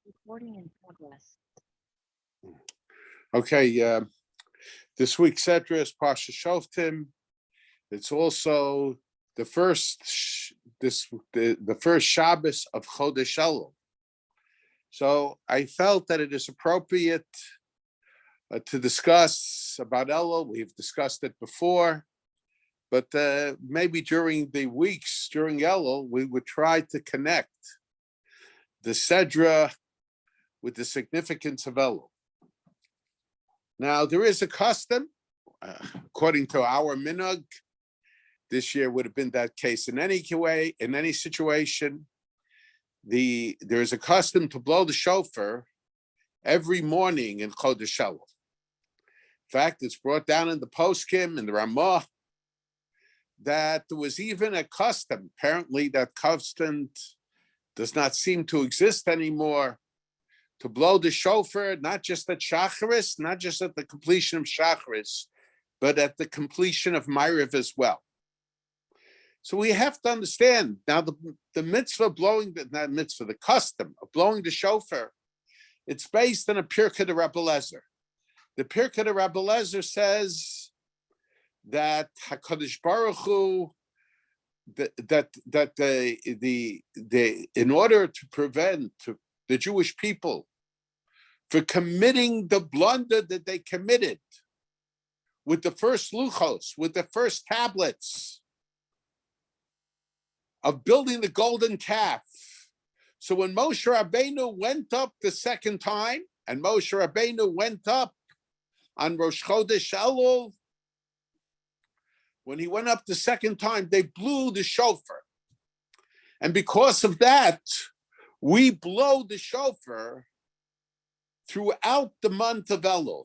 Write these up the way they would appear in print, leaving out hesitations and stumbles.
Recording in progress. Okay, this week's Sedra is Parshas Shoftim. It's also the first first Shabbos of Chodesh Elul. So I felt that it is appropriate to discuss about Elul. We've discussed it before, but maybe during the weeks during Elul, we would try to connect the Sedra with the significance of Elul. Now, there is a custom, according to our minhag. This year would have been that case in any way, in any situation. There is a custom to blow the shofar every morning in Chodesh Elul. In fact, it's brought down in the poskim, in the Ramah, that there was even a custom. Apparently, that custom does not seem to exist anymore, to blow the shofar, not just at Shacharis, not just at the completion of Shacharis, but at the completion of Ma'ariv as well. So we have to understand, now the mitzvah blowing, the custom of blowing the shofar, it's based on a Pirkei de Rabbi Eliezer. The Pirkei de Rabbi Eliezer says that HaKadosh Baruch Hu, in order to prevent the Jewish people for committing the blunder that they committed with the first luchos, with the first tablets of building the golden calf. So when Moshe Rabbeinu went up the second time, and Moshe Rabbeinu went up on Rosh Chodesh Elul, when he went up the second time, they blew the shofar. And because of that, we blow the shofar throughout the month of Elul,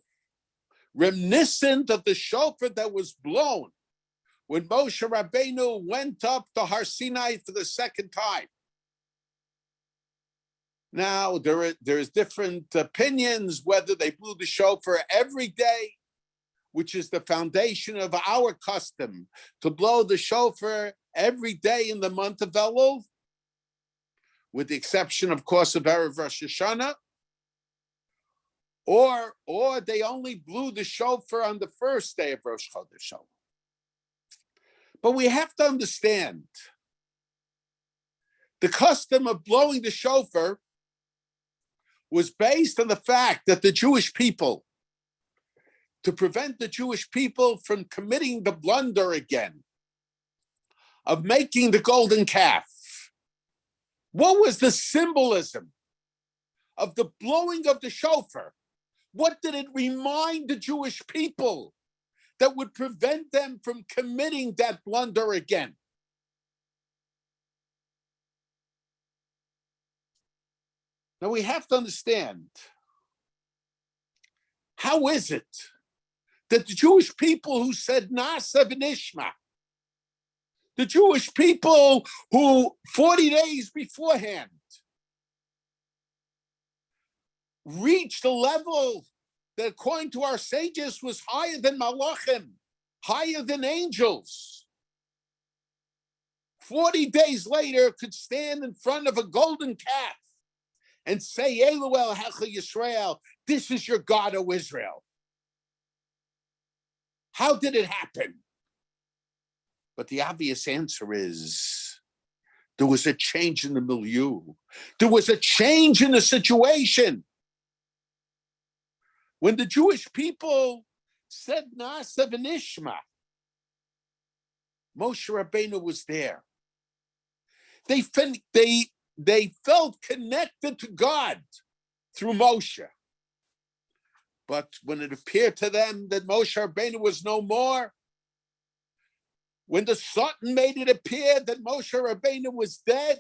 reminiscent of the shofar that was blown when Moshe Rabbeinu went up to Har Sinai for the second time. Now, there's different opinions whether they blew the shofar every day, which is the foundation of our custom, to blow the shofar every day in the month of Elul, with the exception, of course, of Erev Rosh Hashanah, or they only blew the shofar on the first day of Rosh Chodesh Elul. But we have to understand, the custom of blowing the shofar was based on the fact that the Jewish people, to prevent the Jewish people from committing the blunder again of making the golden calf. What was the symbolism of the blowing of the shofar? What did it remind the Jewish people that would prevent them from committing that blunder again? Now we have to understand, how is it that the Jewish people who said Nasa v'nishma, the Jewish people who 40 days beforehand reached a level that, according to our sages, was higher than malachim, higher than angels, 40 days later could stand in front of a golden calf and say, Elul Hecha Yisrael, this is your God, O Israel. How did it happen? But the obvious answer is, there was a change in the milieu. There was a change in the situation. When the Jewish people said Nasa v'nishma, Moshe Rabbeinu was there. They felt connected to God through Moshe. But when it appeared to them that Moshe Rabbeinu was no more, when the Sultan made it appear that Moshe Rabbeinu was dead,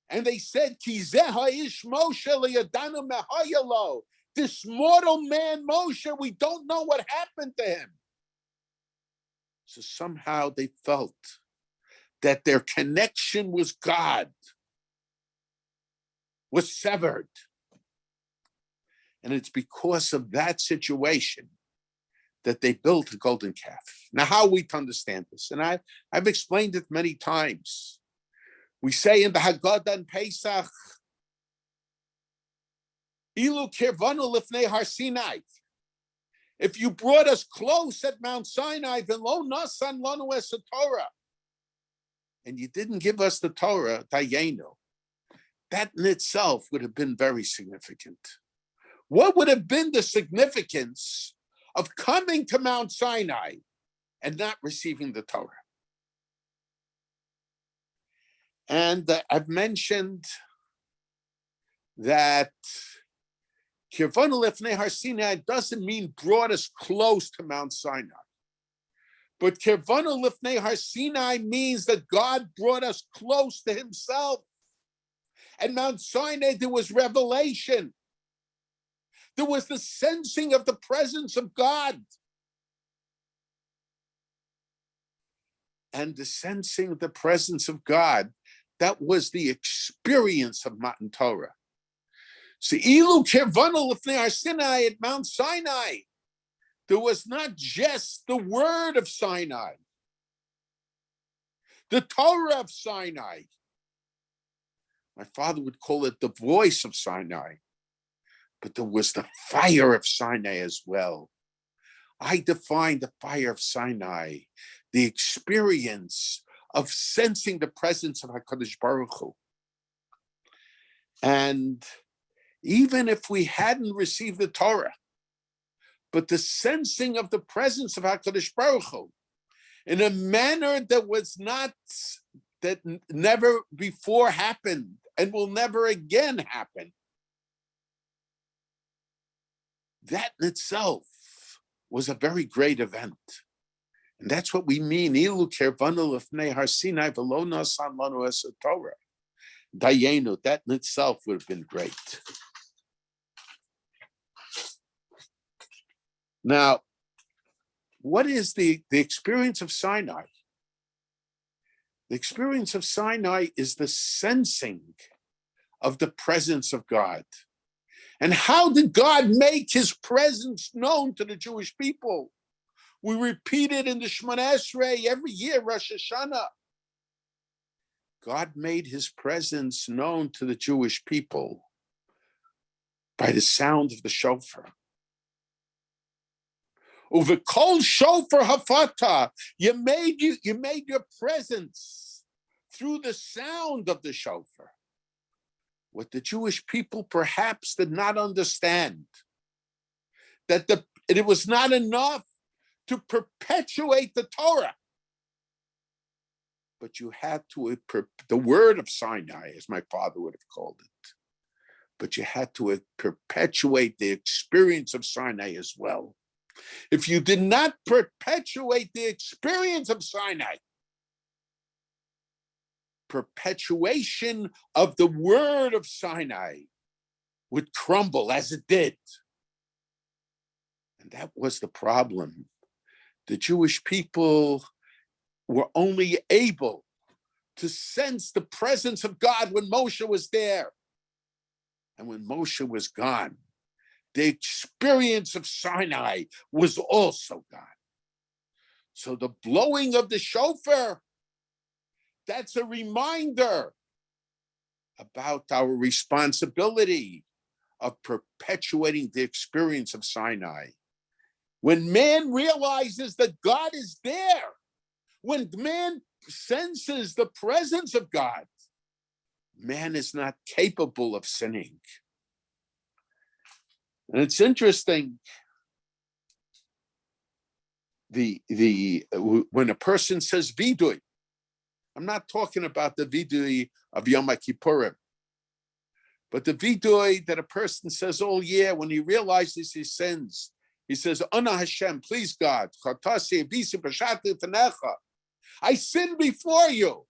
and they said, Ki zeh ha'ish Moshe liyadanu mehayalo, this mortal man Moshe, we don't know what happened to him. So somehow they felt that their connection with God was severed. And it's because of that situation that they built a golden calf. Now, how are we to understand this? And I've explained it many times. We say in the Haggadah and Pesach, Ilu kirvanu lifnei har Sinai. If you brought us close at Mount Sinai, v'lo nasan lanu es Torah, and you didn't give us the Torah, dayenu, that in itself would have been very significant. What would have been the significance of coming to Mount Sinai and not receiving the Torah? And I've mentioned that Kirvanu lifnei har Sinai doesn't mean brought us close to Mount Sinai. But Kirvanu lifnei har Sinai means that God brought us close to himself. At Mount Sinai, there was revelation. There was the sensing of the presence of God. And the sensing of the presence of God, that was the experience of Matan Torah. So, Ilu Kirvanu lifnei har Sinai at Mount Sinai, there was not just the word of Sinai, the Torah of Sinai. My father would call it the voice of Sinai, but there was the fire of Sinai as well. I define the fire of Sinai, the experience of sensing the presence of HaKadosh Baruch Hu. And even if we hadn't received the Torah, but the sensing of the presence of HaKadosh Baruch Hu in a manner that was not, that never before happened and will never again happen, that in itself was a very great event. And that's what we mean. Ilu kirvanu lifnei har Sinai v'lo nasan lanu es Torah. Dayenu, that in itself would have been great. Now, what is the experience of Sinai? The experience of Sinai is the sensing of the presence of God. And how did God make his presence known to the Jewish people? We repeat it in the Shemona Esrei every year, Rosh Hashanah. God made his presence known to the Jewish people by the sound of the shofar. Uvekol shofar hafata, you made your presence through the sound of the shofar. What the Jewish people perhaps did not understand, that it was not enough to perpetuate the Torah, but you had to, the word of Sinai, as my father would have called it, but you had to perpetuate the experience of Sinai as well. If you did not perpetuate the experience of Sinai, perpetuation of the word of Sinai would crumble as it did. And that was the problem. The Jewish people were only able to sense the presence of God when Moshe was there. And when Moshe was gone, the experience of Sinai was also gone. So the blowing of the shofar, that's a reminder about our responsibility of perpetuating the experience of Sinai. When man realizes that God is there, when man senses the presence of God, man is not capable of sinning. And it's interesting, when a person says vidui, I'm not talking about the vidui of Yom Kippurim, but the vidui that a person says all year when he realizes his sins. He says, Ana Hashem, please God, I sin before you.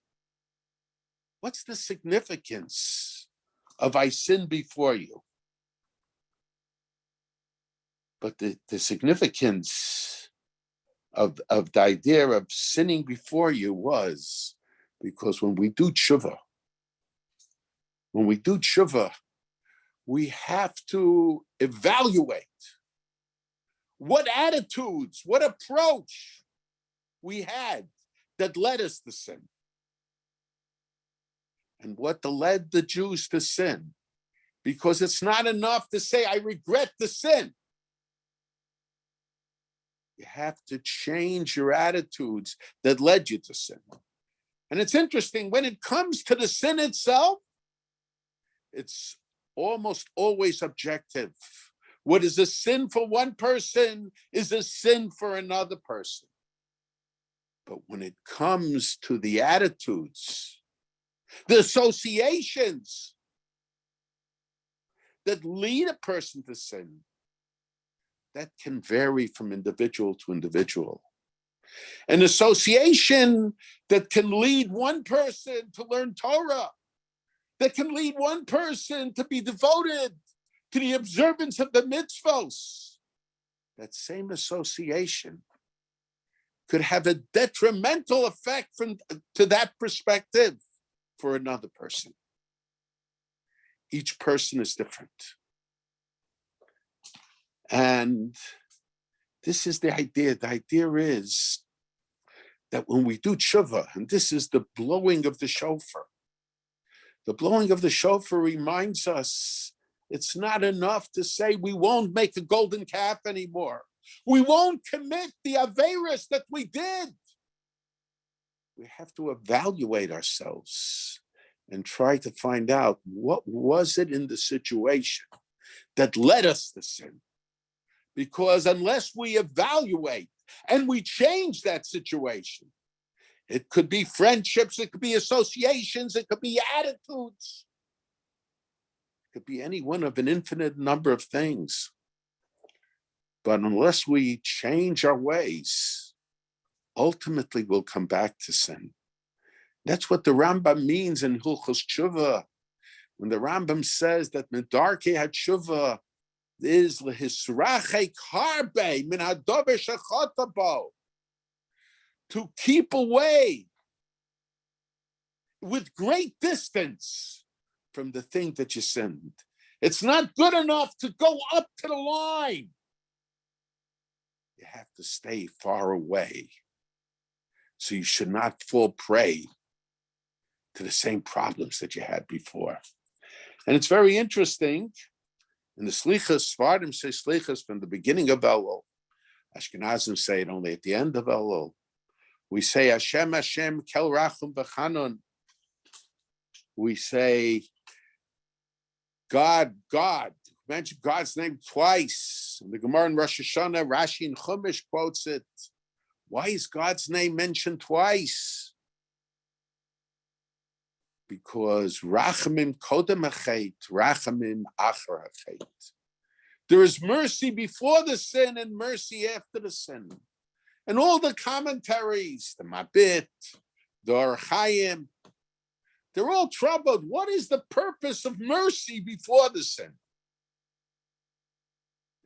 What's the significance of I sin before you? But the significance of the idea of sinning before you was because when we do tshuva, we have to evaluate what attitudes, what approach we had that led us to sin. and what led the Jews to sin. Because it's not enough to say, I regret the sin. You have to change your attitudes that led you to sin. And it's interesting, when it comes to the sin itself, it's almost always objective. What is a sin for one person is a sin for another person. But when it comes to the attitudes, the associations that lead a person to sin, that can vary from individual to individual. An association that can lead one person to learn Torah, that can lead one person to be devoted to the observance of the mitzvos, that same association could have a detrimental effect to that perspective for another person. Each person is different. And this is the idea. The idea is that when we do tshuva, and this is the blowing of the shofar, the blowing of the shofar reminds us it's not enough to say we won't make a golden calf anymore. We won't commit the averos that we did. We have to evaluate ourselves and try to find out what was it in the situation that led us to sin. Because unless we evaluate and we change that situation, it could be friendships, it could be associations, it could be attitudes. It could be any one of an infinite number of things. But unless we change our ways, ultimately we'll come back to sin. That's what the Rambam means in Hilchos Tshuva. When the Rambam says that Medarkei HaTshuva is lehisrachek harbe min hadover shechata bo, to keep away with great distance from the thing that you sinned. It's not good enough to go up to the line. You have to stay far away. So you should not fall prey to the same problems that you had before. And it's very interesting. In the Slichas, Svardim say Slichas from the beginning of Elul. Ashkenazim say it only at the end of Elul. We say Hashem, Hashem, Kel Rachum B'Chanon. We say God, God. Mention God's name twice. In the Gemara in Rosh Hashanah, Rashi and Chumash quotes it. Why is God's name mentioned twice? Because Rachamim Kodem HaChet, Rachamim Achar HaChet. There is mercy before the sin and mercy after the sin. And all the commentaries, the Mabit, the Or Chaim, they're all troubled. What is the purpose of mercy before the sin?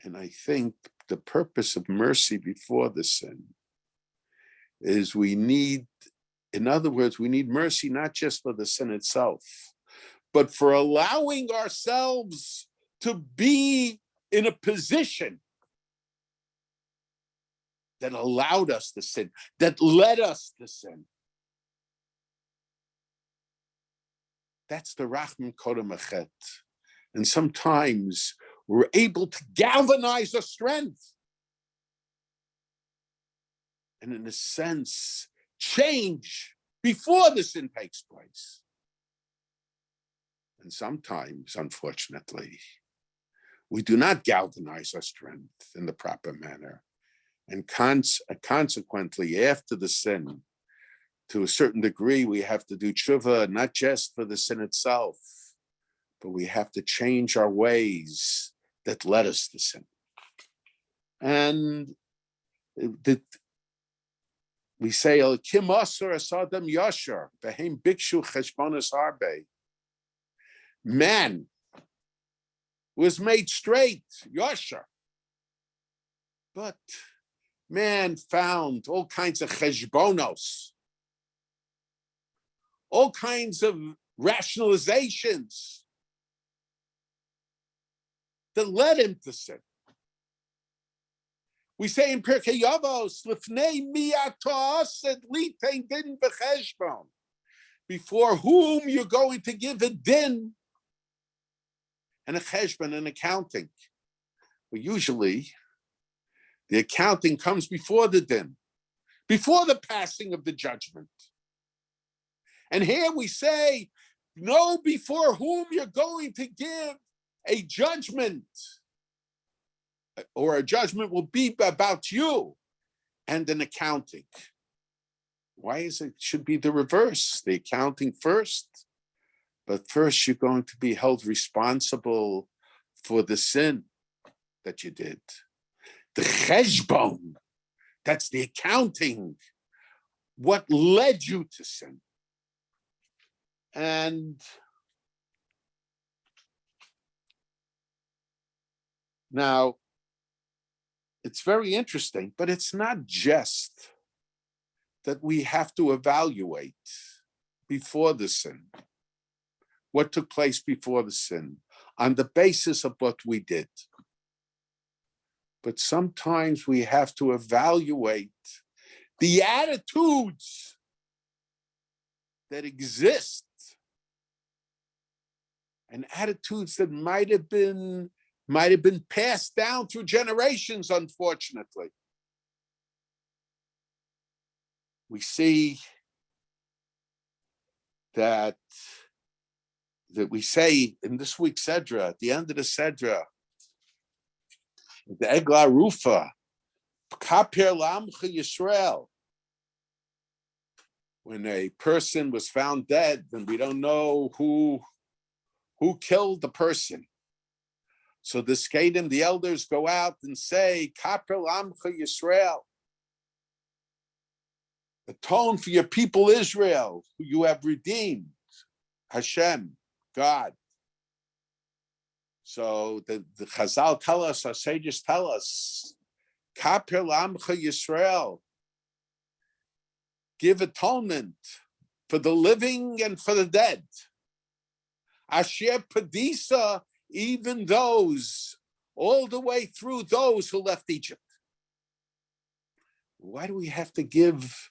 And I think the purpose of mercy before the sin is we need, in other words, we need mercy not just for the sin itself, but for allowing ourselves to be in a position that allowed us to sin, that led us to sin. That's the Rachman Kodem HaChet. And sometimes we're able to galvanize our strength. And in a sense, change before the sin takes place. And sometimes, unfortunately, we do not galvanize our strength in the proper manner. And consequently, after the sin, to a certain degree, we have to do tshuva, not just for the sin itself, but we have to change our ways that led us to sin. And we say, El Kim Asur Asadam Yashar, Behem Bikshu Cheshbonas Harbe. Man was made straight, Yashar. But man found all kinds of cheshbonos, all kinds of rationalizations that led him to sin. We say in Pirkei Avos, Lifnei miyatos et litein din b'cheshbon. before whom you're going to give a din and a cheshbon, an accounting. Well, usually, the accounting comes before the din, before the passing of the judgment. And here we say, know before whom you're going to give a judgment, or a judgment will be about you, and an accounting. Why is it should be the reverse? The accounting first, but first you're going to be held responsible for the sin that you did. The cheshbon, that's the accounting. What led you to sin? And now, it's very interesting, but it's not just that we have to evaluate before the sin, what took place before the sin, on the basis of what we did. But sometimes we have to evaluate the attitudes that exist, and attitudes that might have been passed down through generations, unfortunately. We see that we say in this week's Sedra, at the end of the Sedra, the Egla Rufa, Kaper Lamcha Yisrael, when a person was found dead and we don't know who killed the person. So the Skadim, the elders, go out and say, Kaper Lamcha Yisrael, atone for your people Israel, who you have redeemed, Hashem, God. So the Chazal tell us, our sages tell us, Kaper Lamcha Yisrael, give atonement for the living and for the dead. Asher Padisa, even those, all the way through those who left Egypt. Why do we have to give?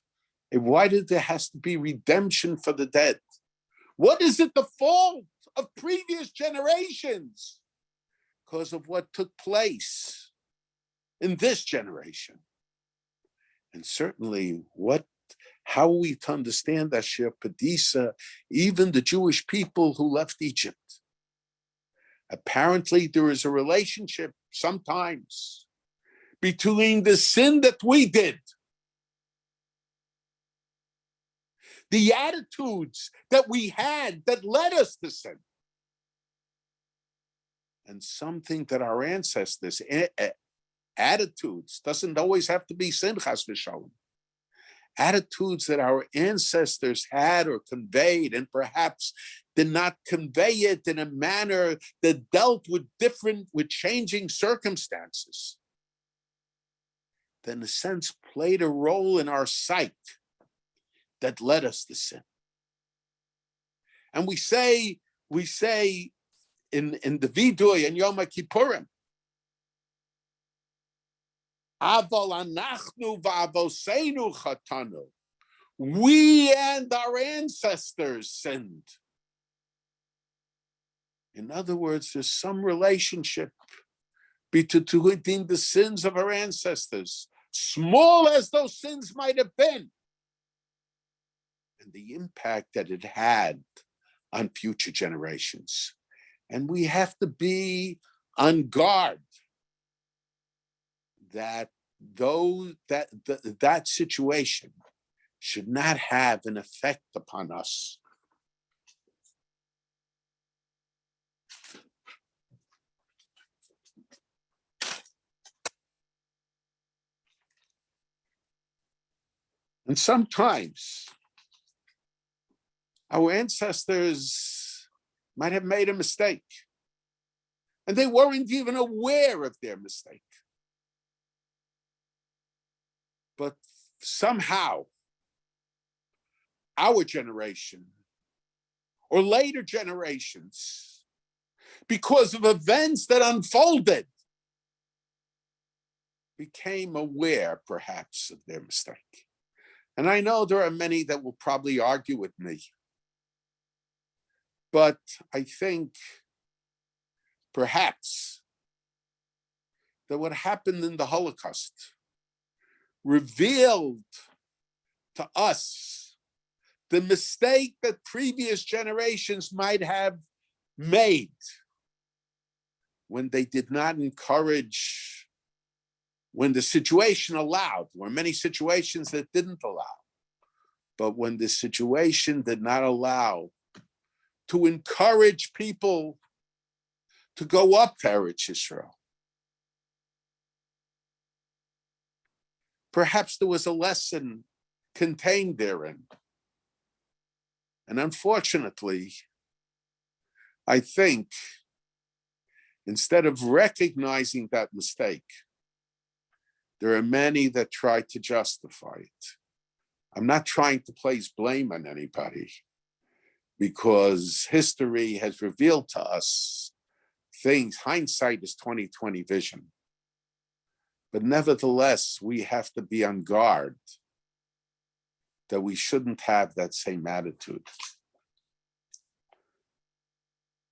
Why did there has to be redemption for the dead? What is it the fault of previous generations? Because of what took place in this generation. And certainly, how are we to understand Asher Padisa, even the Jewish people who left Egypt? Apparently, there is a relationship sometimes between the sin that we did, the attitudes that we had that led us to sin, and something that our ancestors, attitudes, doesn't always have to be sin, chas v'shalom. Attitudes that our ancestors had or conveyed, and perhaps did not convey it in a manner that dealt with changing circumstances, that in a sense played a role in our psyche that led us to sin. And we say in the Vidoy and Yom Kippurim, Aval anachnu va'avoseinu chatanu. We and our ancestors sinned. In other words, there's some relationship between the sins of our ancestors, small as those sins might have been, and the impact that it had on future generations. And we have to be on guard that that situation should not have an effect upon us. And sometimes our ancestors might have made a mistake, and they weren't even aware of their mistake. But somehow, our generation or later generations, because of events that unfolded, became aware perhaps of their mistake. And I know there are many that will probably argue with me But I think perhaps that what happened in the Holocaust revealed to us the mistake that previous generations might have made when they did not encourage, when the situation allowed. There were many situations that didn't allow, but when the situation did not allow, to encourage people to go up to Eretz Yisrael. Perhaps there was a lesson contained therein. And unfortunately, I think instead of recognizing that mistake, there are many that try to justify it. I'm not trying to place blame on anybody, because history has revealed to us things. Hindsight is 20/20 vision. But nevertheless, we have to be on guard that we shouldn't have that same attitude.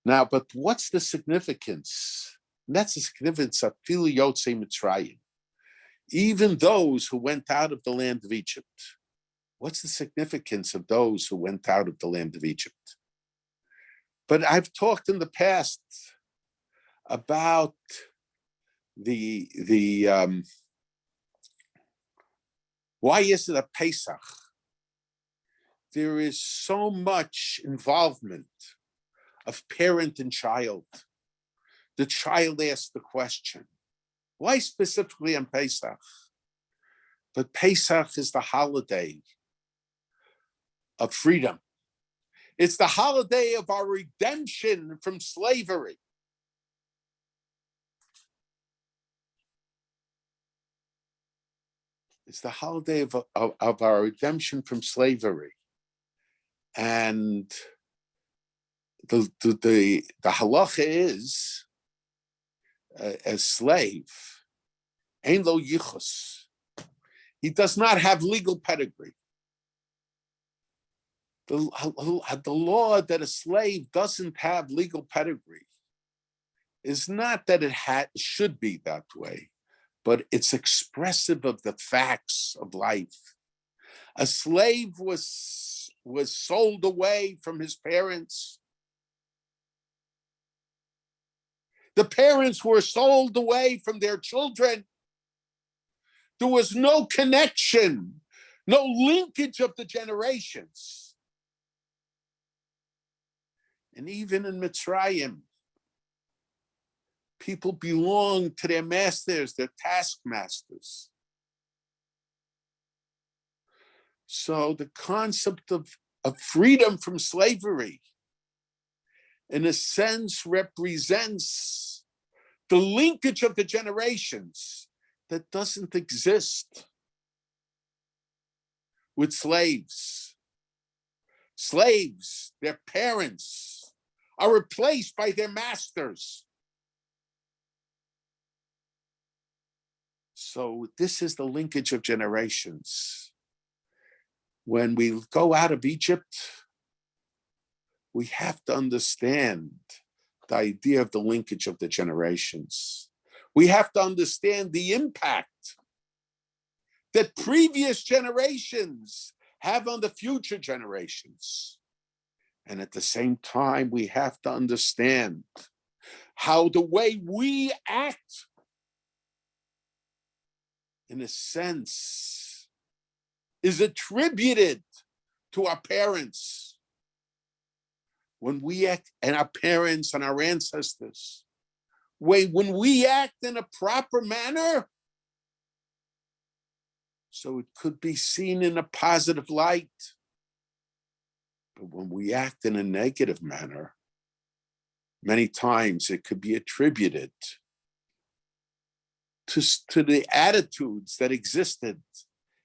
Now, but what's the significance? And that's the significance of Filu Yotzei Mitzrayim. Even those who went out of the land of Egypt. What's the significance of those who went out of the land of Egypt? But I've talked in the past about why is it a Pesach? There is so much involvement of parent and child. The child asks the question, why specifically on Pesach? But Pesach is the holiday of freedom. It's the holiday of our redemption from slavery. It's the holiday of our redemption from slavery. And the halacha is a slave, ein lo yichus. He does not have legal pedigree. The law that a slave doesn't have legal pedigree is not that it should be that way, but it's expressive of the facts of life. A slave was sold away from his parents. The parents were sold away from their children. There was no connection, no linkage of the generations. And even in Mitzrayim, people belong to their masters, their taskmasters. So the concept of freedom from slavery, in a sense, represents the linkage of the generations that doesn't exist with slaves. Slaves, their parents, are replaced by their masters. So this is the linkage of generations. When we go out of Egypt, we have to understand the idea of the linkage of the generations. We have to understand the impact that previous generations have on the future generations. And at the same time, we have to understand how the way we act, in a sense, is attributed to our parents. When we act, and our parents and our ancestors, when we act in a proper manner, so it could be seen in a positive light. But when we act in a negative manner, many times it could be attributed to the attitudes that existed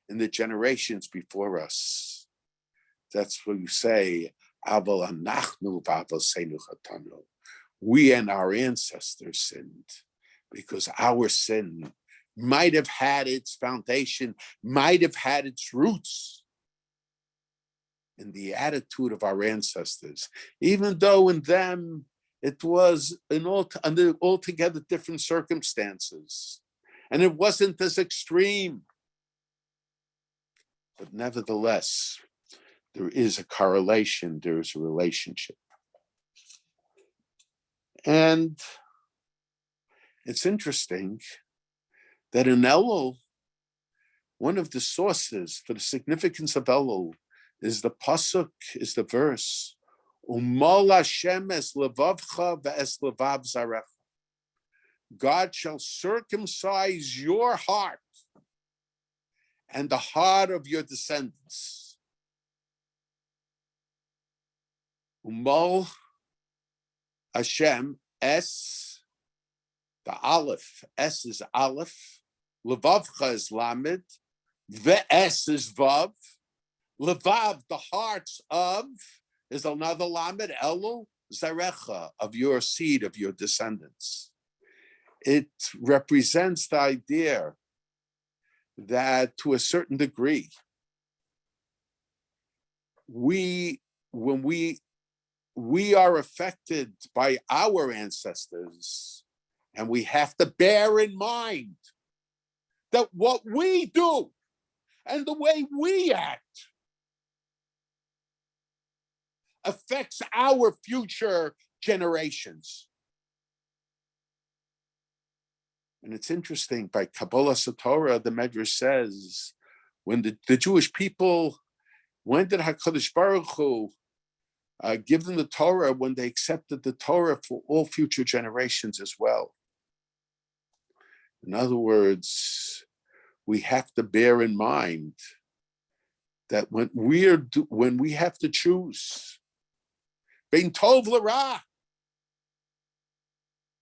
in the generations before us. That's what you say, we and our ancestors sinned, because our sin might have had its foundation, might have had its roots in the attitude of our ancestors, even though in them it was under altogether different circumstances, and it wasn't as extreme. But nevertheless, there is a correlation, there is a relationship. And it's interesting that in Elul, one of the sources for the significance of Elul is the pasuk, is the verse, Umal Hashem es levavcha ve'es levav zarecha. God shall circumcise your heart and the heart of your descendants. Umal Hashem, es, the aleph, es is aleph, levavcha is lamed, ve'es is vav, levav, the hearts of, is another lamed, elul, zarecha, of your seed, of your descendants. It represents the idea that to a certain degree, when we are affected by our ancestors, and we have to bear in mind that what we do and the way we act affects our future generations. And it's interesting, by Kabbalah Satorah, the Medrash says, when the Jewish people, when did HaKadosh Baruch Hu give them the Torah? When they accepted the Torah for all future generations as well. In other words, we have to bear in mind that when we have to choose, bein tov l'ra,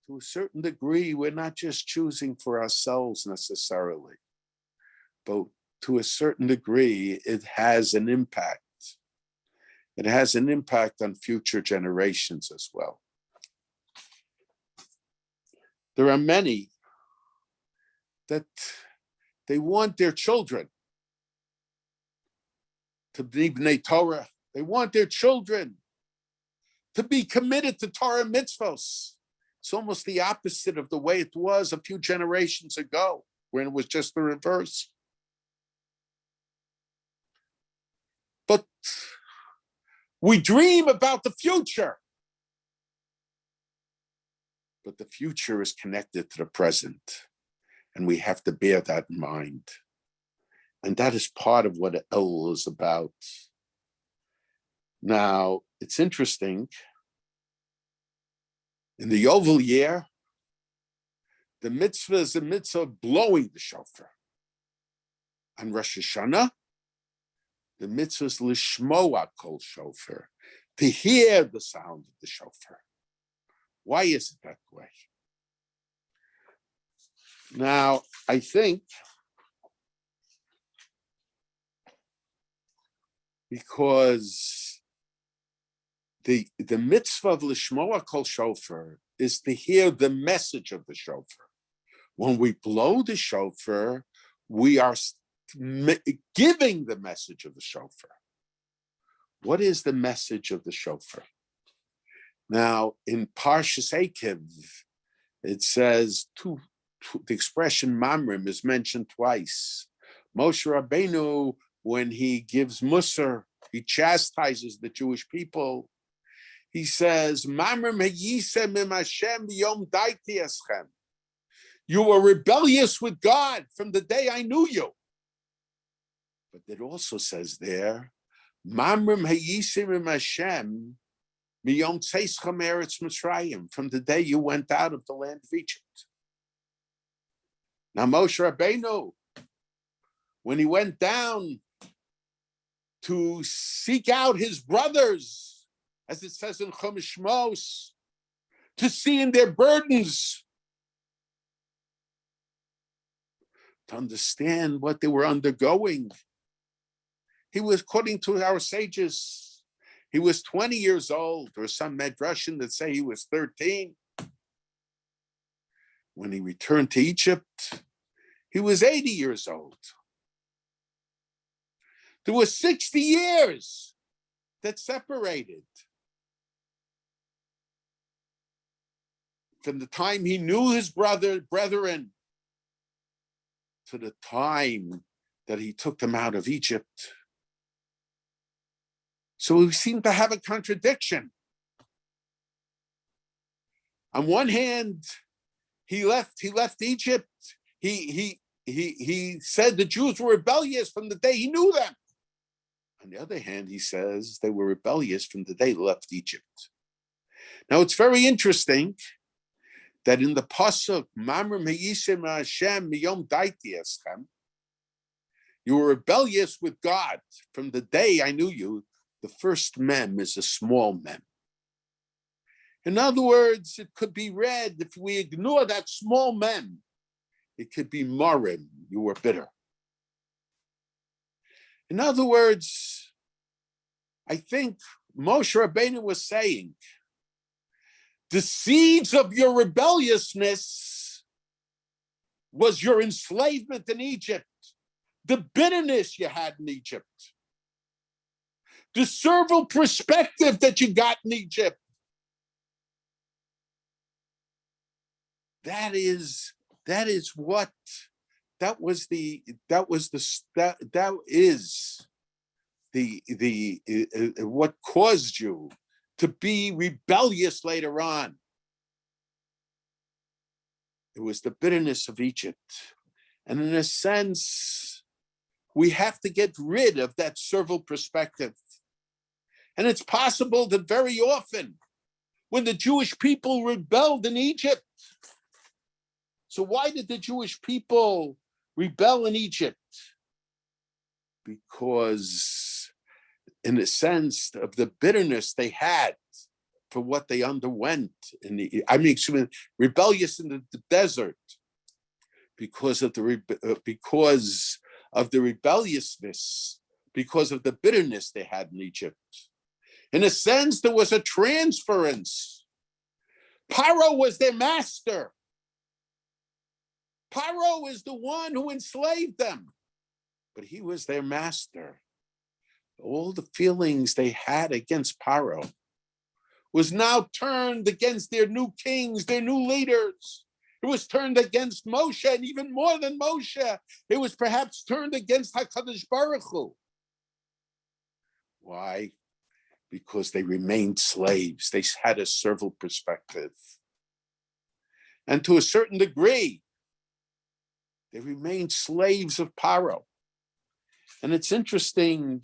to a certain degree, we're not just choosing for ourselves necessarily, but to a certain degree, it has an impact. It has an impact on future generations as well. There are many that they want their children to be bnei Torah. They want their children to be committed to Torah mitzvos. It's almost the opposite of the way it was a few generations ago, when it was just the reverse. But we dream about the future. But the future is connected to the present. And we have to bear that in mind. And that is part of what Elul is about. Now, it's interesting. In the Yovel year, the mitzvah is a mitzvah of blowing the shofar. On Rosh Hashanah, the mitzvah is lishmoa kol shofar, to hear the sound of the shofar. Why is it that way? Now, I think because the mitzvah of lishmoa kol shofar is to hear the message of the shofar. When we blow the shofar, we are giving the message of the shofar. What is the message of the shofar? Now, in Parshas Eikev, it says the expression mamrim is mentioned twice. Moshe Rabbeinu, when he gives Musar, he chastises the Jewish people. He says, "Mamrim hayisem im Hashem yom daiti eschem." You were rebellious with God from the day I knew you. But it also says there, "Mamrim hayisem im Hashem miyom tzeschem eretz Mitzrayim," from the day you went out of the land of Egypt. Now Moshe Rabbeinu, when he went down to seek out his brothers, as it says in Chumash Shmos, to see in their burdens, to understand what they were undergoing. He was, according to our sages, he was 20 years old, or some medrashim that say he was 13. When he returned to Egypt, he was 80 years old. There were 60 years that separated. From the time he knew his brethren to the time that he took them out of Egypt. So we seem to have a contradiction. On one hand, he left Egypt. He said the Jews were rebellious from the day he knew them. On the other hand, he says they were rebellious from the day they left Egypt. Now, it's very interesting that in the pasuk, Mamre Me'yishem Hashem Miyom Daiti Eschem, you were rebellious with God from the day I knew you. The first mem is a small mem. In other words, it could be read, if we ignore that small mem, it could be marim, you were bitter. In other words, I think Moshe Rabbeinu was saying, the seeds of your rebelliousness was your enslavement in Egypt, the bitterness you had in Egypt, the servile perspective that you got in Egypt. That is what caused you to be rebellious later on. It was the bitterness of Egypt. And in a sense, we have to get rid of that servile perspective. And it's possible that very often, when the Jewish people rebelled in Egypt, so why did the Jewish people rebel in Egypt? Because in the sense of the bitterness they had for what they underwent rebellious in the desert because of the rebelliousness, because of the bitterness they had in Egypt. In a sense, there was a transference. Paro was their master. Paro is the one who enslaved them, but he was their master. All the feelings they had against Paro was now turned against their new kings, their new leaders. It was turned against Moshe, and even more than Moshe, it was perhaps turned against HaKadosh Baruch Hu. Why? Because they remained slaves. They had a servile perspective. And to a certain degree, they remained slaves of Paro. And it's interesting,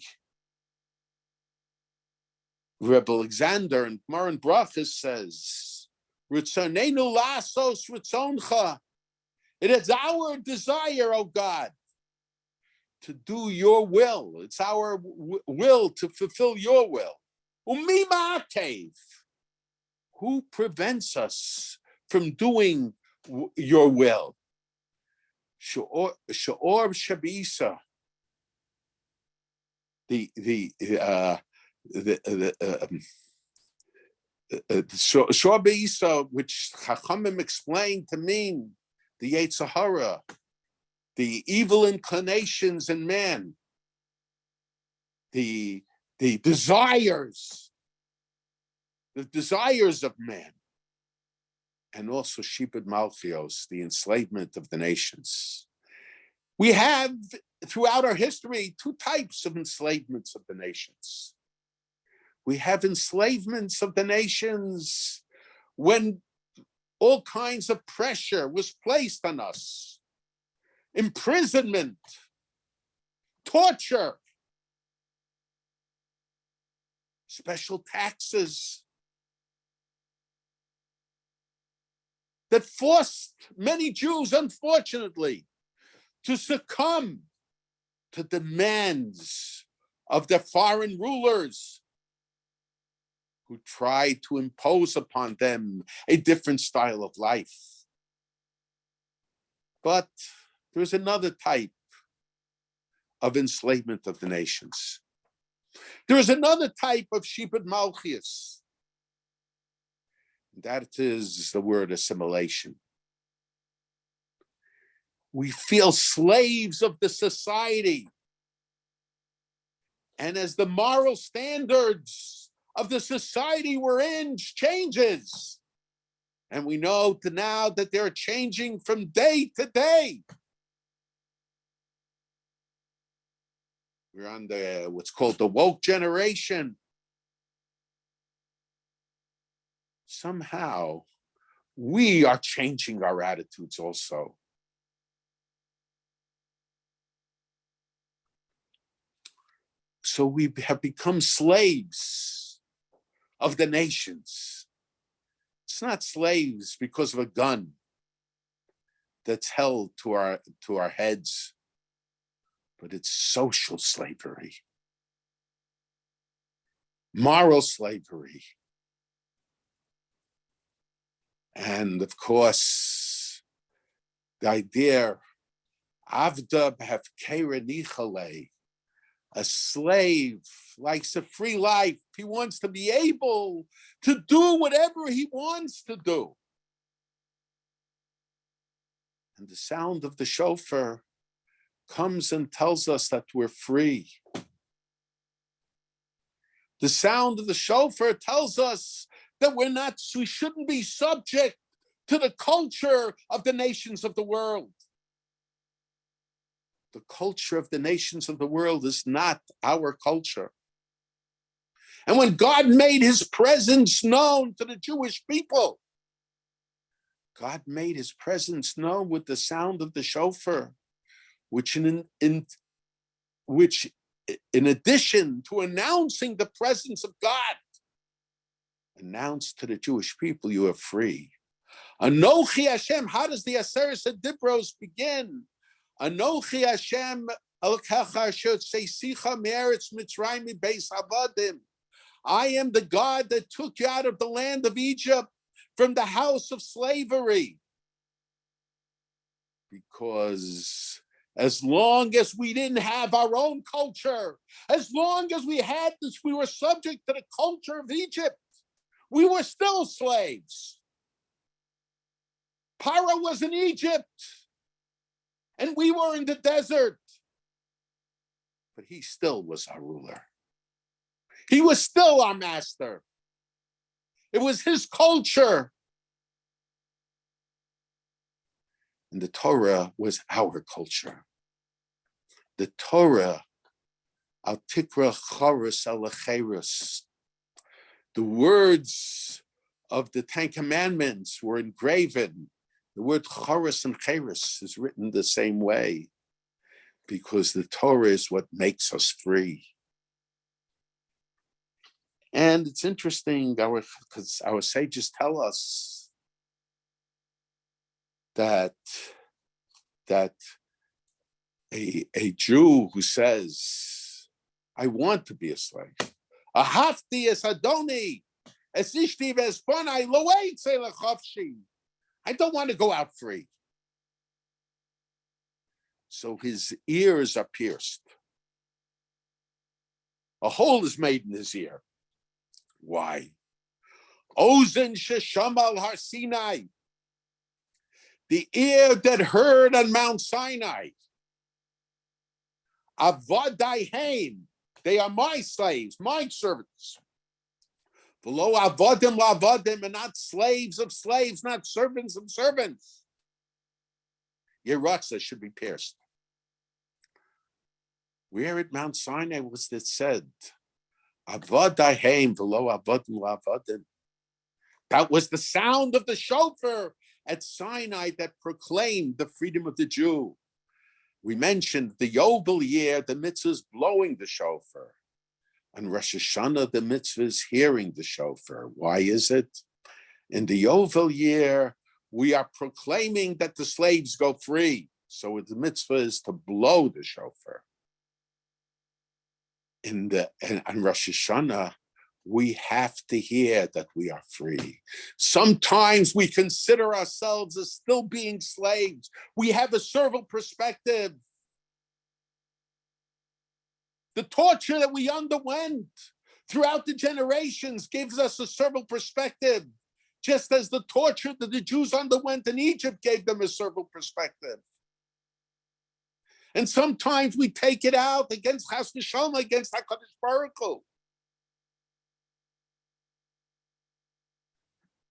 Rebbe Alexander and Maran Brachas says, Ritzonenu lasos ritzoncha. It is our desire, O God, to do your will. It's our will to fulfill your will. Umi ma'atev. Who prevents us from doing your will? She'or shabisa. The Shor Beisa, which Chachamim explained to mean the Yetzer Hara, the evil inclinations in man, the desires of man, and also Shibud Malchios, the enslavement of the nations. We have, throughout our history, two types of enslavements of the nations. We have enslavements of the nations when all kinds of pressure was placed on us. Imprisonment, torture, special taxes that forced many Jews, unfortunately, to succumb to demands of their foreign rulers who tried to impose upon them a different style of life. But there's another type of enslavement of the nations. There is another type of Shibud Malchios. That is the word assimilation. We feel slaves of the society. And as the moral standards of the society we're in changes, and we know now that they're changing from day to day. We're on what's called the woke generation. Somehow, we are changing our attitudes also. So we have become slaves of the nations. It's not slaves because of a gun that's held to our heads, but it's social slavery, moral slavery. And of course, the idea, Avda b'hafkera nichale, a slave likes a free life. He wants to be able to do whatever he wants to do. And the sound of the shofar comes and tells us that we're free. The sound of the shofar tells us that we shouldn't be subject to the culture of the nations of the world. The culture of the nations of the world is not our culture. And when God made his presence known to the Jewish people, God made his presence known with the sound of the shofar, which in addition to announcing the presence of God, announced to the Jewish people, you are free. Anochi Hashem, how does the Aseret Dibros begin? Anochi Hashem Elkecha Asher Tzeisicha Me'eretz Mitzrayim Beis Avadim. I am the God that took you out of the land of Egypt from the house of slavery. Because as long as we didn't have our own culture, as long as we had this, we were subject to the culture of Egypt. We were still slaves. Paro was in Egypt, and we were in the desert. But he still was our ruler. He was still our master. It was his culture. And the Torah was our culture. The Torah, al tikra choros alacheros. The words of the Ten Commandments were engraven. The word choros and cheros is written the same way because the Torah is what makes us free. And it's interesting because our sages tell us that a Jew who says, I want to be a slave, Ahavti es Adoni, es ishti v'esponai lo eitze lechavshi. I don't want to go out free. So his ears are pierced. A hole is made in his ear. Why? Ozen sheshamal har Sinai. The ear that heard on Mount Sinai. Avadai haim. They are my slaves, my servants. V'lo avodim la'avodim, and not slaves of slaves, not servants of servants. Yeratza should be pierced. Where at Mount Sinai was it said? Avadai haim v'lo avodim la'avodim. That was the sound of the shofar at Sinai that proclaimed the freedom of the Jew. We mentioned the Yovel year, the mitzvah is blowing the shofar. And Rosh Hashanah, the mitzvah is hearing the shofar. Why is it? In the Yovel year, we are proclaiming that the slaves go free. So the mitzvah is to blow the shofar. On Rosh Hashanah, we have to hear that we are free. Sometimes we consider ourselves as still being slaves. We have a servile perspective. The torture that we underwent throughout the generations gives us a servile perspective, just as the torture that the Jews underwent in Egypt gave them a servile perspective. And sometimes we take it out against Chas v'Shalom, against HaKadosh Baruch Hu.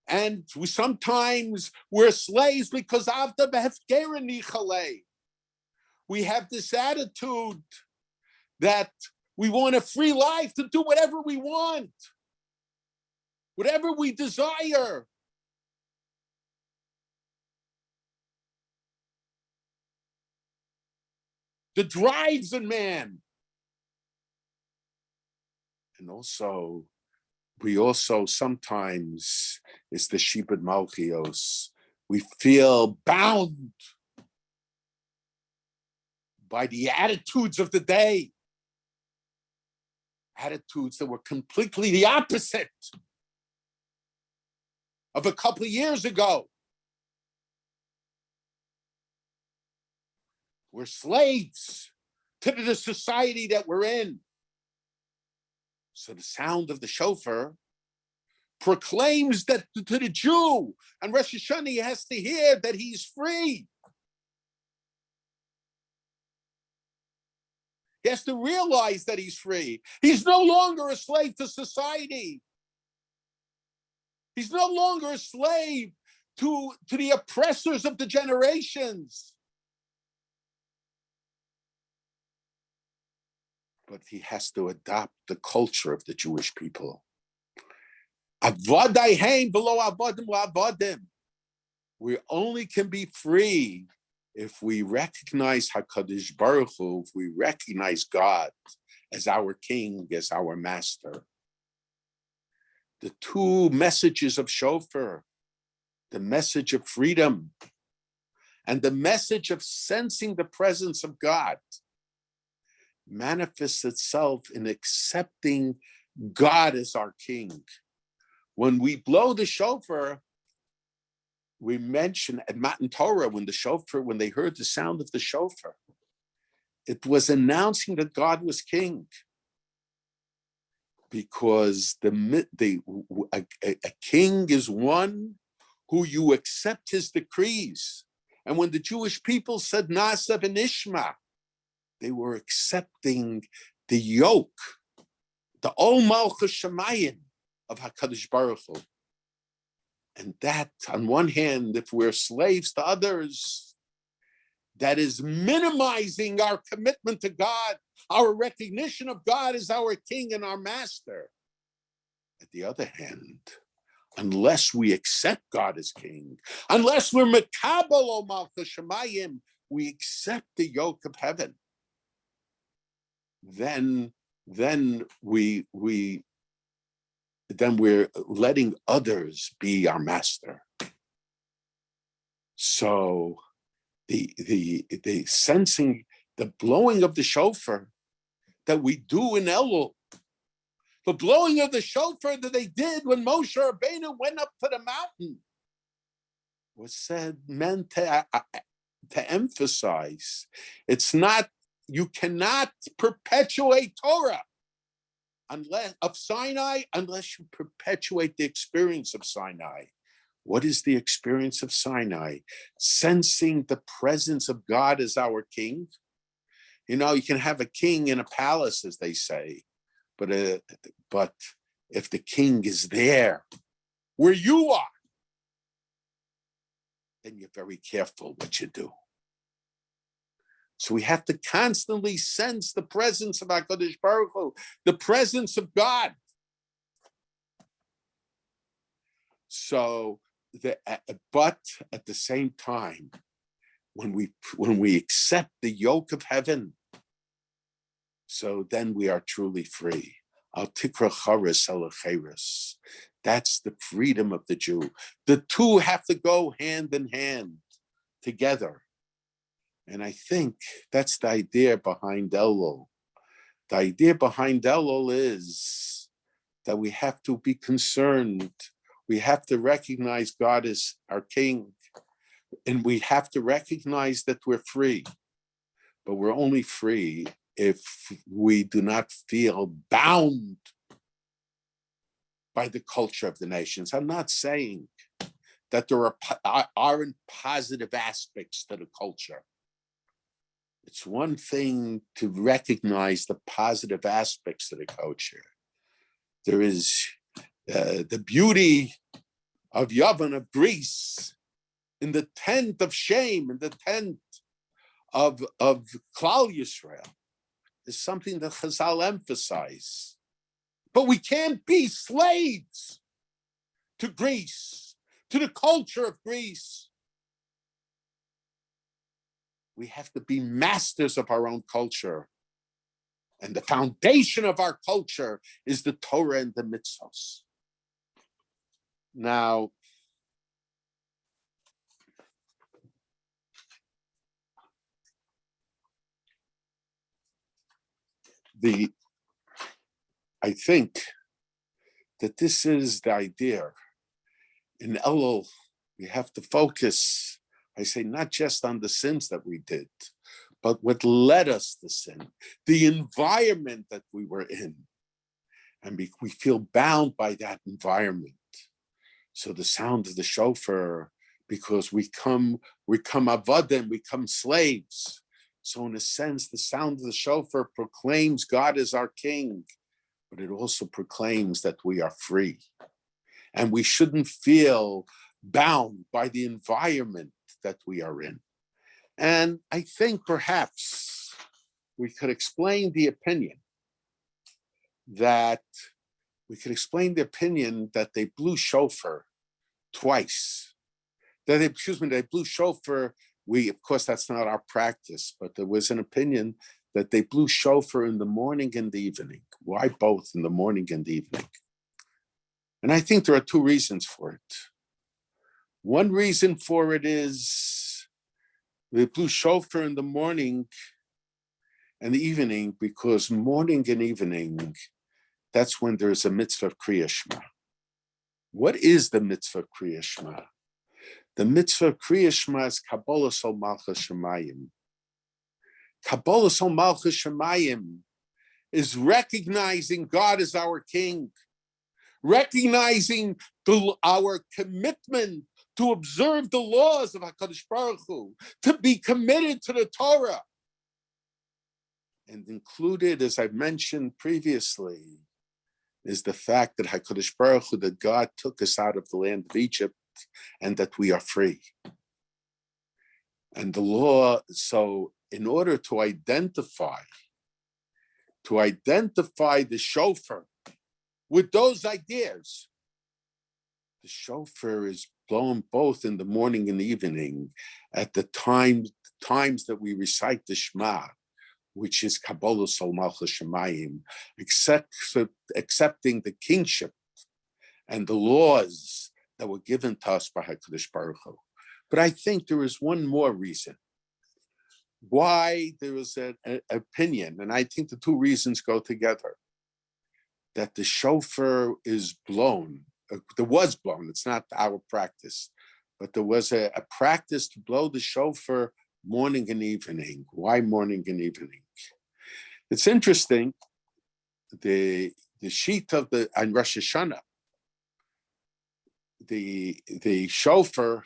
And sometimes we're slaves because Avda b'hefkera nichalei. We have this attitude that we want a free life to do whatever we want, whatever we desire. The drives in man. And also, we also sometimes, it's the Shibud Malchios, we feel bound by the attitudes of the day. Attitudes that were completely the opposite of a couple of years ago. We're slaves to the society that we're in. So the sound of the shofar proclaims that to the Jew, and Rosh Hashanah he has to hear that he's free. He has to realize that he's free. He's no longer a slave to society. He's no longer a slave to the oppressors of the generations. But he has to adopt the culture of the Jewish people. We only can be free if we recognize HaKadosh Baruch Hu, if we recognize God as our King, as our Master. The two messages of Shofar, the message of freedom and the message of sensing the presence of God, manifests itself in accepting God as our King. When we blow the shofar, we mention at Matan Torah, when they heard the sound of the shofar, it was announcing that God was King. Because a king is one who you accept his decrees. And when the Jewish people said Nasa v'nishma, they were accepting the yoke, the Ol Malchus Shemayim of HaKadosh Baruch Hu. And that, on one hand, if we're slaves to others, that is minimizing our commitment to God, our recognition of God as our King and our Master. At the other hand, unless we accept God as King, unless we're Mekabel Ol Malchus Shemayim, we accept the yoke of heaven. Then we're letting others be our master. So the sensing, the blowing of the shofar that we do in Elul, the blowing of the shofar that they did when Moshe Rabbeinu went up to the mountain, was meant to emphasize, it's not, you cannot perpetuate Torah of Sinai unless you perpetuate the experience of Sinai. What is the experience of Sinai? Sensing the presence of God as our King. You know, you can have a king in a palace, as they say, but if the king is there where you are, then you're very careful what you do. So we have to constantly sense the presence of HaKadosh Baruch Hu, the presence of God. So, but at the same time, when we accept the yoke of heaven, so then we are truly free. Al tikra charis el cheres. That's the freedom of the Jew. The two have to go hand in hand together. And I think that's the idea behind Elul. The idea behind Elul is that we have to be concerned. We have to recognize God as our King. And we have to recognize that we're free. But we're only free if we do not feel bound by the culture of the nations. I'm not saying that there aren't positive aspects to the culture. It's one thing to recognize the positive aspects of the culture. There is the beauty of Yavin, of Greece, in the tent of shame, in the tent of Klal Yisrael, is something that Chazal emphasize. But we can't be slaves to Greece, to the culture of Greece. We have to be masters of our own culture. And the foundation of our culture is the Torah and the mitzvahs. Now, I think that this is the idea. In Elul, we have to focus, I say, not just on the sins that we did, but what led us to sin, the environment that we were in. And we feel bound by that environment. So the sound of the shofar, because we come avadim, we come slaves. So in a sense, the sound of the shofar proclaims God is our king, but it also proclaims that we are free. And we shouldn't feel bound by the environment that we are in. And I think perhaps we could explain the opinion that they blew shofar twice. They blew shofar. Of course, that's not our practice, but there was an opinion that they blew shofar in the morning and the evening. Why both in the morning and the evening? And I think there are two reasons for it. One reason for it is they blew shofar in the morning and the evening because morning and evening, that's when there's a mitzvah of Kriya Shema. What is the mitzvah of Kriya Shema? The mitzvah of Kriya Shema is Kabbalah Sol Malchus Shemayim. Kabbalah Sol Malchus Shemayim is recognizing God as our king, recognizing our commitment to observe the laws of HaKadosh Baruch Hu, to be committed to the Torah. And included, as I mentioned previously, is the fact that HaKadosh Baruch Hu, that God took us out of the land of Egypt and that we are free. And the law, so in order to identify the shofar with those ideas, the shofar is blown both in the morning and the evening at the times that we recite the Shema, which is Kabbalah Sol Malchus Shemayim, accepting the kingship and the laws that were given to us by HaKadosh Baruch Hu. But I think there is one more reason why there is an opinion, and I think the two reasons go together, that the shofar is blown. There was blown, it's not our practice, but there was a practice to blow the shofar morning and evening. Why morning and evening? It's interesting, the sheet of on Rosh Hashanah, the shofar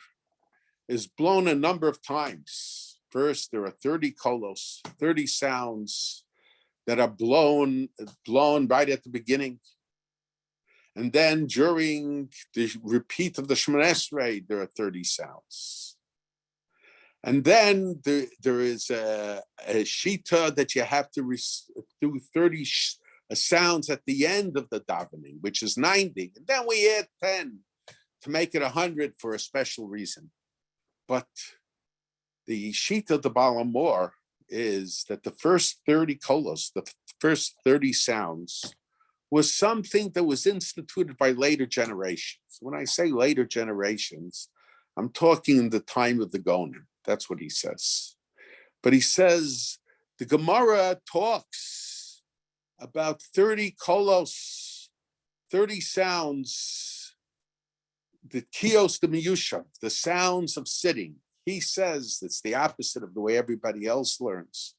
is blown a number of times. First, there are 30 kolos, 30 sounds that are blown right at the beginning. And then during the repeat of the Shemoneh Esrei, there are 30 sounds. And then there is a shita that you have to do 30 sounds at the end of the davening, which is 90. And then we add 10 to make it 100 for a special reason. But the shita of the Baal HaMor is that the first 30 kolos, the first 30 sounds, was something that was instituted by later generations. When I say later generations, I'm talking in the time of the Gonim. That's what he says. But he says the Gemara talks about 30 kolos, 30 sounds, the kios de miyushav, the sounds of sitting. He says it's the opposite of the way everybody else learns.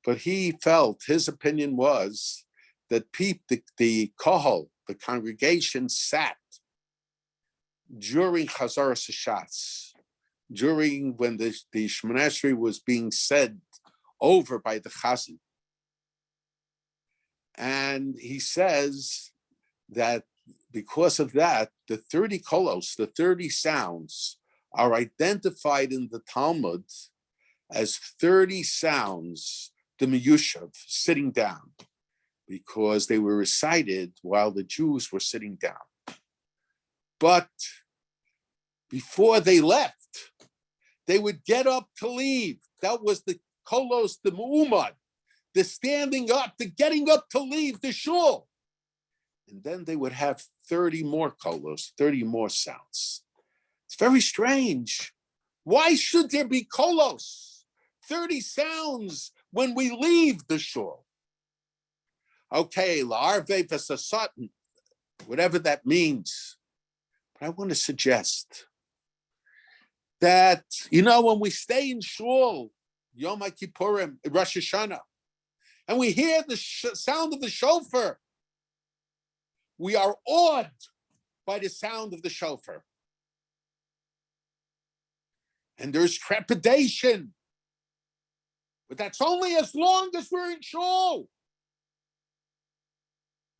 But he felt, his opinion was that the kohol, the congregation, sat during Chazaras Hashatz, during when the Shemoneh Esrei was being said over by the Chazan. And he says that because of that, the 30 kolos, the 30 sounds, are identified in the Talmud as 30 sounds, the miyushav, sitting down, because they were recited while the Jews were sitting down. But before they left, they would get up to leave. That was the kolos, the mu'umad, the standing up, the getting up to leave the shul. And then they would have 30 more kolos, 30 more sounds. It's very strange. Why should there be kolos, 30 sounds, when we leave the shul? Okay, la'arve v'sasatan, whatever that means. But I want to suggest that, when we stay in shul, Yom Kippurim, Rosh Hashanah, and we hear the sound of the Chauffeur, we are awed by the sound of the Chauffeur. And there's trepidation. But that's only as long as we're in shul.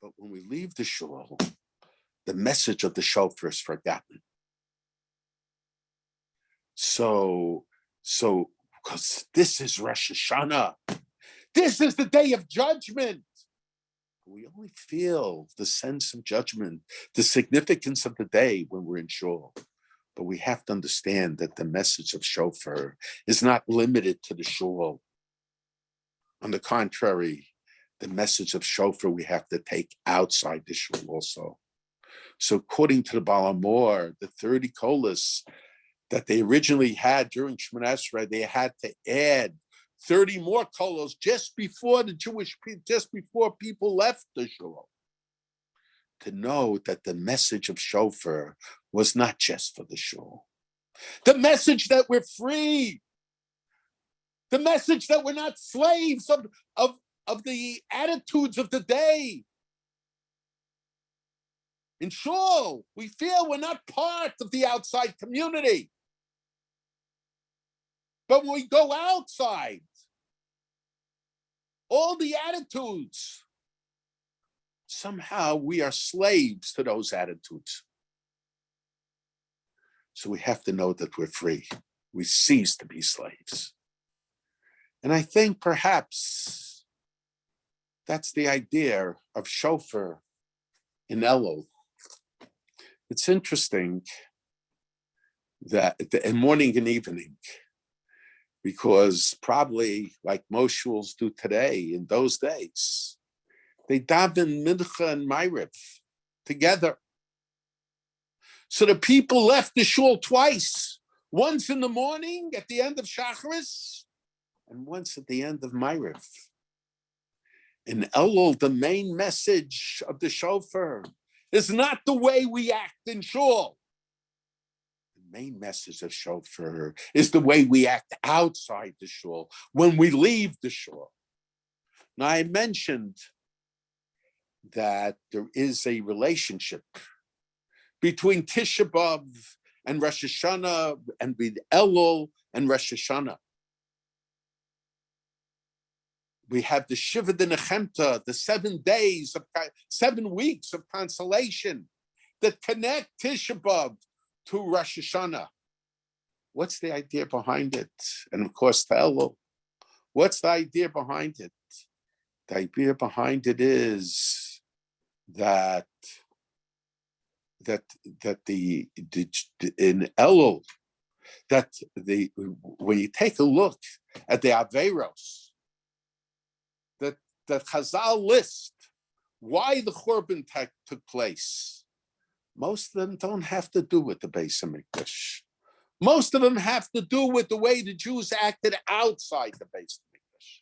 But when we leave the shul, the message of the Chauffeur is forgotten. So, because this is Rosh Hashanah. This is the day of judgment. We only feel the sense of judgment, the significance of the day when we're in shul. But we have to understand that the message of Chauffeur is not limited to the shul. On the contrary, the message of Chauffeur we have to take outside the shul also. So according to the Baal HaMor, the 30 kolos that they originally had during Shemoneh Esrei, they had to add 30 more kolos just before people left the shul, to know that the message of Chauffeur was not just for the shul. The message that we're free, the message that we're not slaves of the attitudes of the day. In shul, we feel we're not part of the outside community. But when we go outside, all the attitudes, somehow we are slaves to those attitudes. So we have to know that we're free. We cease to be slaves. And I think perhaps that's the idea of Chauffeur in Elul. It's interesting that in morning and evening, because probably like most shuls do today, in those days, they daven mincha and ma'ariv together. So the people left the shul twice, once in the morning at the end of Shacharis, and once at the end of ma'ariv. In Elul, the main message of the Chauffeur is not the way we act in shul. The main message of Chauffeur is the way we act outside the shul, when we leave the shul. Now, I mentioned that there is a relationship between Tisha B'Av and Rosh Hashanah, and with Elul and Rosh Hashanah. We have the Shiva de Nechemta, the 7 weeks of consolation that connect Tisha B'Av to Rosh Hashanah. What's the idea behind it? And of course, to Elul. What's the idea behind it? The idea behind it is that in Elul, when you take a look at the Averos, that Chazal list why the Churban took place, most of them don't have to do with the Beis HaMikdash. Most of them have to do with the way the Jews acted outside the Beis HaMikdash.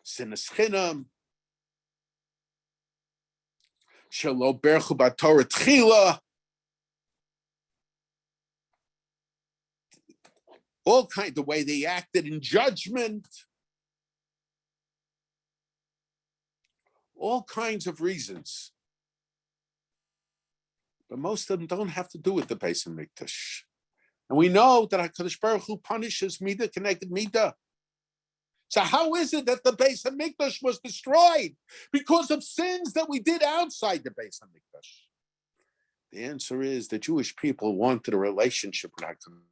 Sinas Chinam, Shelo Berchu B'Torah Tchila, all kinds, the way they acted in judgment, all kinds of reasons. But most of them don't have to do with the Beis HaMikdash. And we know that HaKadosh Baruch Hu punishes Midah connected Midah. So how is it that the Beis HaMikdash was destroyed? Because of sins that we did outside the Beis HaMikdash. The answer is the Jewish people wanted a relationship with HaKadosh